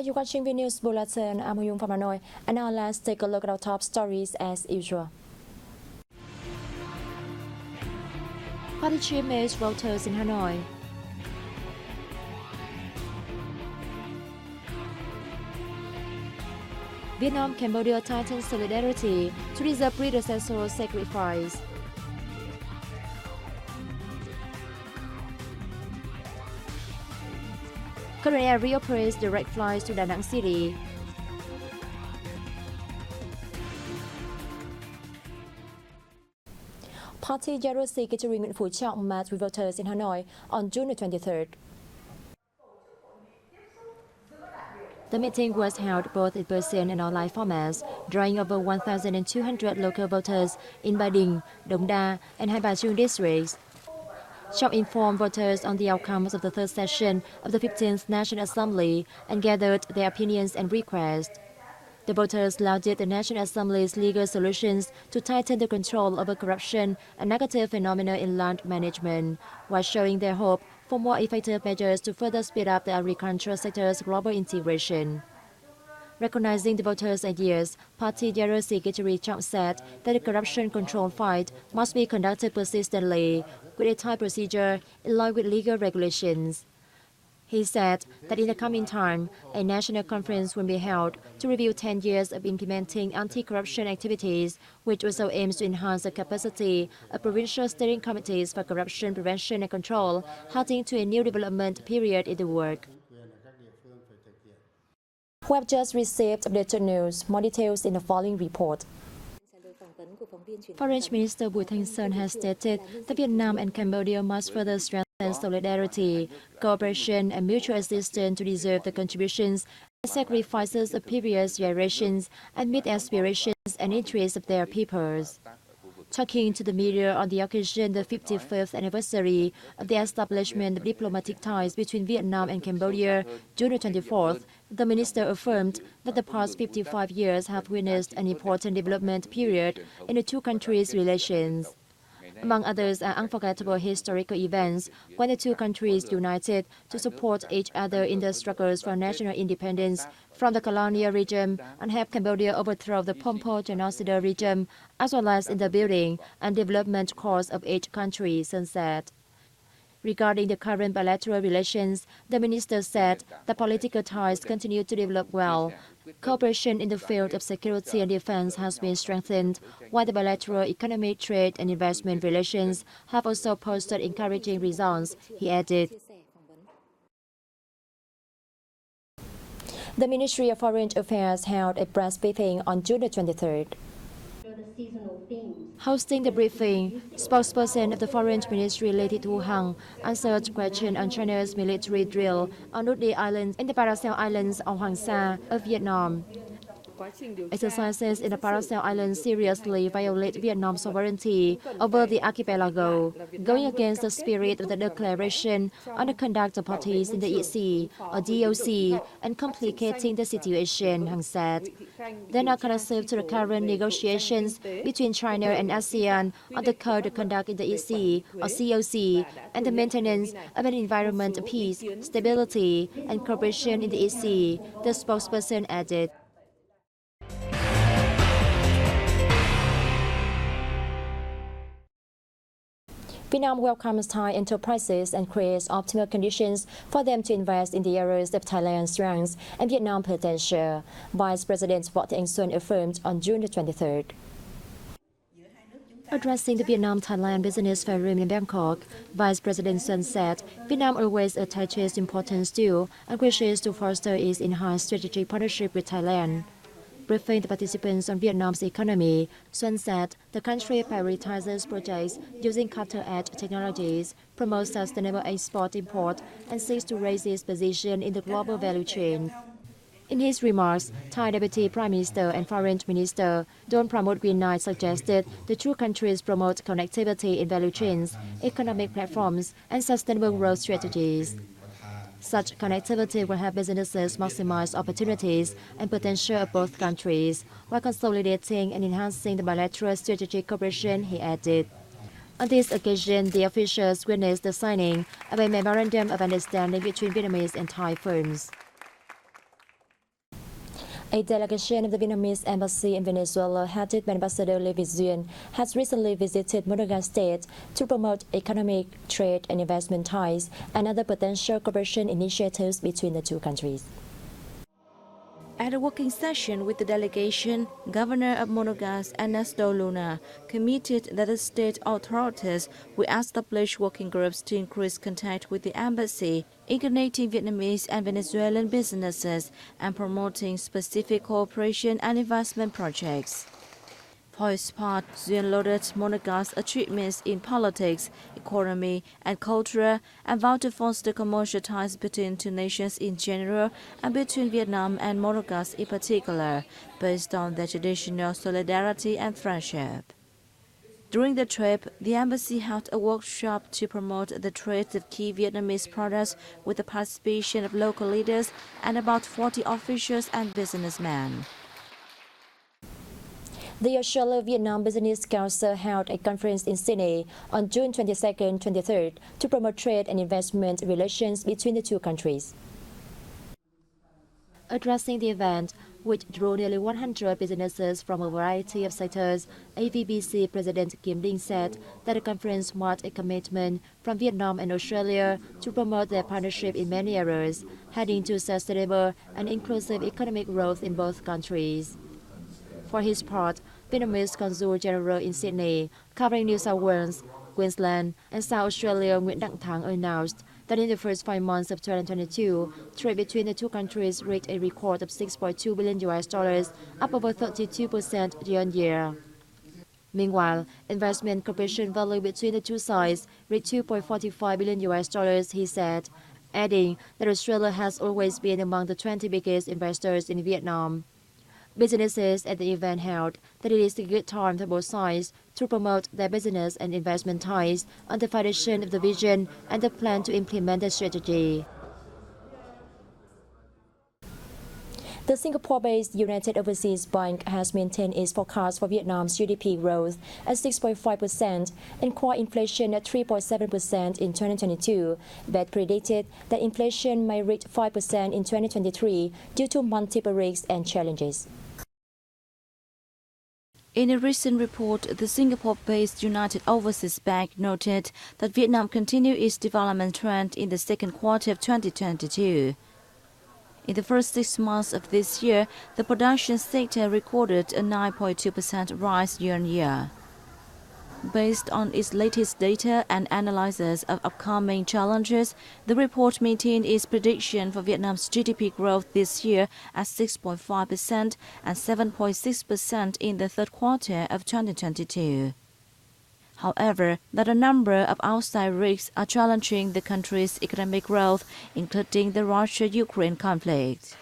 you're watching Vnews Bulletin. I'm Huyung from Hanoi, and now let's take a look at our top stories as usual. Party chief meets voters in Hanoi. Vietnam-Cambodia tightens solidarity to reserve predecessor sacrifice. Korean Air reoperates direct flights to Da Nang City. Party General Secretary Nguyễn Phú Trọng met with voters in Hanoi on June the 23rd. The meeting was held both in person and online formats, drawing over 1,200 local voters in Ba Dinh, Dong Da, and Hai Ba Trung districts. Trọng informed voters on the outcomes of the third session of the 15th National Assembly and gathered their opinions and requests. The voters lauded the National Assembly's legal solutions to tighten the control over corruption and negative phenomena in land management, while showing their hope for more effective measures to further speed up the agricultural sector's global integration. Recognizing the voters' ideas, Party General Secretary Trọng said that the corruption control fight must be conducted persistently, with a tight procedure in line with legal regulations. He said that in the coming time, a national conference will be held to review 10 years of implementing anti-corruption activities, which also aims to enhance the capacity of provincial steering committees for corruption prevention and control, heading to a new development period in the work. We have just received updated news. More details in the following report. Foreign Minister Bùi Thanh Sơn has stated that Vietnam and Cambodia must further strengthen solidarity, cooperation, and mutual assistance to deserve the contributions and sacrifices of previous generations and meet aspirations and interests of their peoples. Talking to the media on the occasion of the 55th anniversary of the establishment of diplomatic ties between Vietnam and Cambodia, June 24th, the minister affirmed that the past 55 years have witnessed an important development period in the two countries' relations. Among others are unforgettable historical events when the two countries united to support each other in the struggles for national independence from the colonial regime and help Cambodia overthrow the Pol Pot genocidal regime, as well as in the building and development course of each country, Sơn said. Regarding the current bilateral relations, the minister said that political ties continue to develop well. Cooperation in the field of security and defense has been strengthened, while the bilateral economic, trade and investment relations have also posted encouraging results, he added. The Ministry of Foreign Affairs held a press briefing on June 23rd. Hosting the briefing, spokesperson of the Foreign Ministry Lê Thị Thu Hằng answered questions on China's military drill on Nudli Islands in the Paracel Islands of Hoàng Sa of Vietnam. Exercises in the Paracel Islands seriously violate Vietnam's sovereignty over the archipelago, going against the spirit of the Declaration on the Conduct of Parties in the EC, or DOC, and complicating the situation, Hằng said. They're not conducive to the current negotiations between China and ASEAN on the Code of Conduct in the EC, or COC, and the maintenance of an environment of peace, stability, and cooperation in the EC, the spokesperson added. Vietnam welcomes Thai enterprises and creates optimal conditions for them to invest in the areas of Thailand's strengths and Vietnam's potential, Vice President Võ Thị Ánh Xuân affirmed on June 23rd. Addressing the Vietnam-Thailand Business Forum in Bangkok, Vice President Xuân said Vietnam always attaches importance to and wishes to foster its enhanced strategic partnership with Thailand. Briefing the participants on Vietnam's economy, Xuân said the country prioritizes projects using cutting-edge technologies, promotes sustainable export-import, and seeks to raise its position in the global value chain. In his remarks, Thai Deputy Prime Minister and Foreign Minister Don Pramod suggested the two countries promote connectivity in value chains, economic platforms, and sustainable growth strategies. Such connectivity will help businesses maximize opportunities and potential of both countries, while consolidating and enhancing the bilateral strategic cooperation, he added. On this occasion, the officials witnessed the signing of a memorandum of understanding between Vietnamese and Thai firms. A delegation of the Vietnamese embassy in Venezuela, headed by Ambassador Lê Việt Duyên, has recently visited Monagas State to promote economic, trade and investment ties and other potential cooperation initiatives between the two countries. At a working session with the delegation, Governor of Monagas, Ernesto Luna, committed that the state authorities will establish working groups to increase contact with the embassy, igniting Vietnamese and Venezuelan businesses and promoting specific cooperation and investment projects. For his part, Duyên lauded Monagas' achievements in politics, economy, and culture, and vowed to foster commercial ties between two nations in general and between Vietnam and Monagas in particular, based on their traditional solidarity and friendship. During the trip, the embassy held a workshop to promote the trade of key Vietnamese products with the participation of local leaders and about 40 officials and businessmen. The Australia-Vietnam Business Council held a conference in Sydney on June 22nd-23rd to promote trade and investment relations between the two countries. Addressing the event, which drew nearly 100 businesses from a variety of sectors, AVBC President Kim Dinh said that the conference marked a commitment from Vietnam and Australia to promote their partnership in many areas, heading to sustainable and inclusive economic growth in both countries. For his part, Vietnamese Consul General in Sydney, covering New South Wales, Queensland, and South Australia, Nguyễn Đặng Thắng announced that in the first 5 months of 2022, trade between the two countries reached a record of $6.2 billion, up over 32% year-on-year. Meanwhile, investment cooperation value between the two sides reached $2.45 billion, he said, adding that Australia has always been among the 20 biggest investors in Vietnam. Businesses at the event held that it is a good time for both sides to promote their business and investment ties on the foundation of the vision and the plan to implement the strategy. The Singapore-based United Overseas Bank has maintained its forecast for Vietnam's GDP growth at 6.5% and core inflation at 3.7% in 2022, but predicted that inflation may reach 5% in 2023 due to multiple risks and challenges. In a recent report, the Singapore-based United Overseas Bank noted that Vietnam continued its development trend in the second quarter of 2022. In the first 6 months of this year, the production sector recorded a 9.2% rise year-on-year. Based on its latest data and analysis of upcoming challenges, the report maintained its prediction for Vietnam's GDP growth this year at 6.5% and 7.6% in the third quarter of 2022. However, that a number of outside risks are challenging the country's economic growth, including the Russia-Ukraine conflict.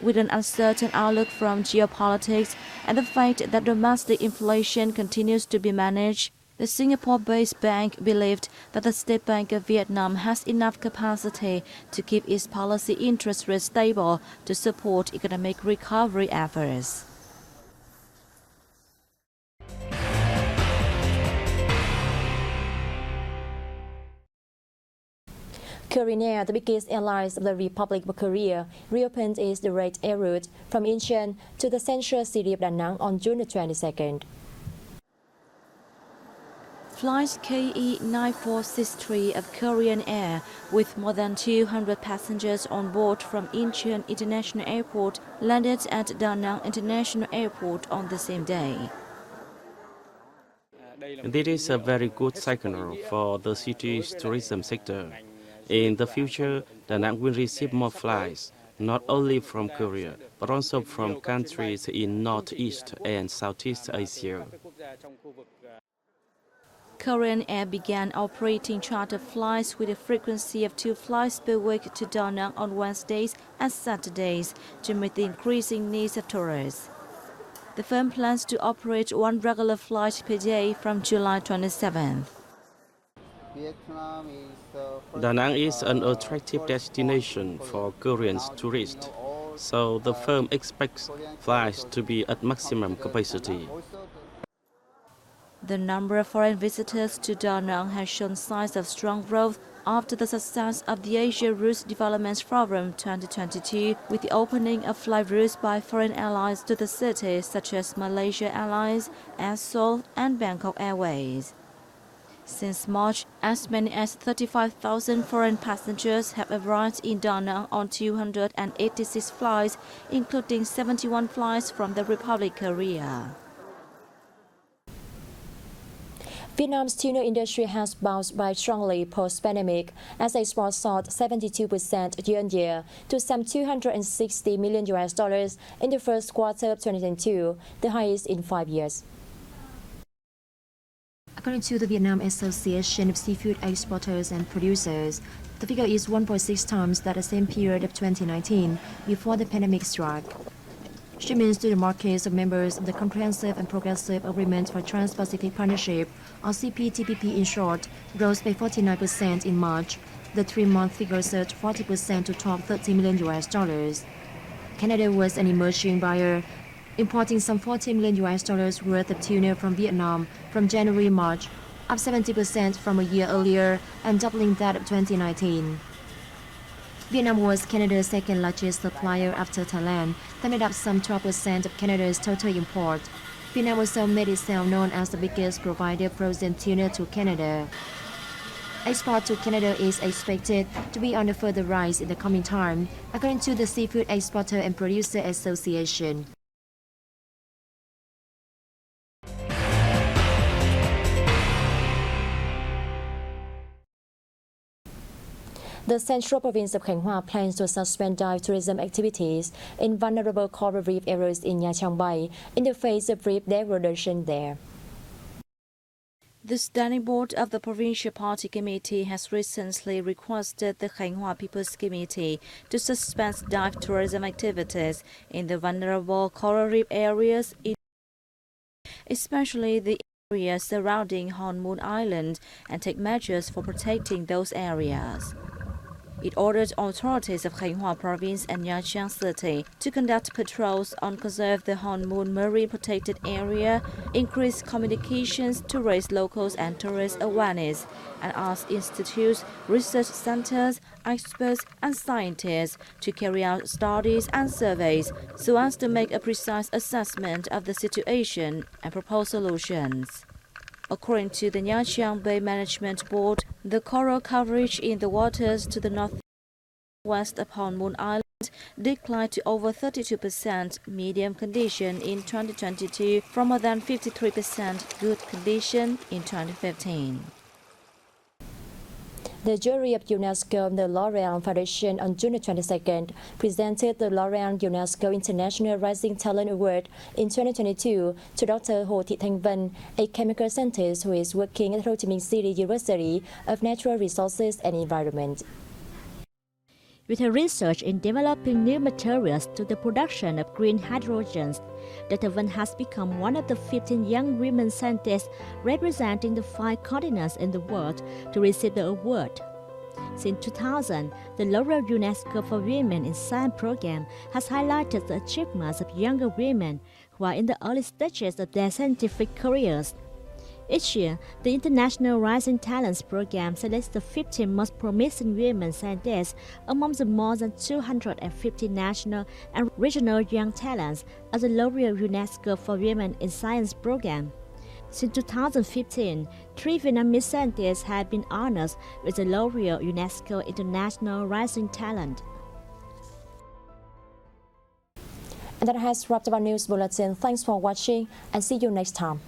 With an uncertain outlook from geopolitics and the fact that domestic inflation continues to be managed, the Singapore-based bank believed that the State Bank of Vietnam has enough capacity to keep its policy interest rate stable to support economic recovery efforts. Korean Air, the biggest airline of the Republic of Korea, reopened its direct air route from Incheon to the central city of Da Nang on June 22nd. Flight KE9463 of Korean Air, with more than 200 passengers on board from Incheon International Airport, landed at Da Nang International Airport on the same day. This is a very good signal for the city's tourism sector. In the future, Da Nang will receive more flights, not only from Korea, but also from countries in Northeast and Southeast Asia. Korean Air began operating charter flights with a frequency of 2 flights per week to Da Nang on Wednesdays and Saturdays to meet the increasing needs of tourists. The firm plans to operate 1 regular flight per day from July 27th. Da Nang is an attractive destination for Korean tourists, so the firm expects flights to be at maximum capacity. The number of foreign visitors to Da Nang has shown signs of strong growth after the success of the Asia Routes Development Forum 2022 with the opening of flight routes by foreign airlines to the city such as Malaysia Airlines, Air Seoul and Bangkok Airways. Since March, as many as 35,000 foreign passengers have arrived in Da Nang on 286 flights, including 71 flights from the Republic of Korea. Vietnam's tuna industry has bounced back strongly post-pandemic as exports soared 72% year-on-year to some $260 million in the first quarter of 2022, the highest in 5 years. According to the Vietnam Association of Seafood Exporters and Producers, the figure is 1.6 times that the same period of 2019 before the pandemic struck. Shipments to the markets of members of the Comprehensive and Progressive Agreement for Trans-Pacific Partnership, or CPTPP in short, rose by 49% in March. The 3-month figure surged 40% to top $30 million. Canada was an emerging buyer, importing some $40 million worth of tuna from Vietnam from January-March, up 70% from a year earlier and doubling that of 2019. Vietnam was Canada's second largest supplier after Thailand, that made up some 12% of Canada's total import. Vietnam also made itself known as the biggest provider of frozen tuna to Canada. Export to Canada is expected to be on a further rise in the coming time, according to the Seafood Exporter and Producer Association. The Central Province of Khánh Hòa plans to suspend dive tourism activities in vulnerable coral reef areas in Nha Trang Bay in the face of reef degradation there. The Standing Board of the Provincial Party Committee has recently requested the Khánh Hòa People's Committee to suspend dive tourism activities in the vulnerable coral reef areas, especially the areas surrounding Hon Mun Island, and take measures for protecting those areas. It ordered authorities of Khánh Hòa Province and Nha Trang City to conduct patrols on conserve the Hon Mun Marine Protected Area, increase communications to raise locals and tourist awareness, and ask institutes, research centers, experts and scientists to carry out studies and surveys so as to make a precise assessment of the situation and propose solutions. According to the Nha Trang Bay Management Board, the coral coverage in the waters to the northwest of Hon Mun Island declined to over 32% medium condition in 2022 from more than 53% good condition in 2015. The jury of UNESCO and the L'Oreal Foundation on June 22nd presented the L'Oreal UNESCO International Rising Talent Award in 2022 to Dr. Hồ Thị Thanh Vân, a chemical scientist who is working at Ho Chi Minh City University of Natural Resources and Environment. With her research in developing new materials to the production of green hydrogens, Dr. Vân has become one of the 15 young women scientists representing the 5 continents in the world to receive the award. Since 2000, the L'Oreal UNESCO for Women in Science program has highlighted the achievements of younger women who are in the early stages of their scientific careers. Each year, the International Rising Talents program selects the 15 most promising women scientists among the more than 250 national and regional young talents of the L'Oreal UNESCO for Women in Science program. Since 2015, 3 Vietnamese scientists have been honored with the L'Oreal UNESCO International Rising Talent. And that has wrapped up our news bulletin. Thanks for watching and see you next time.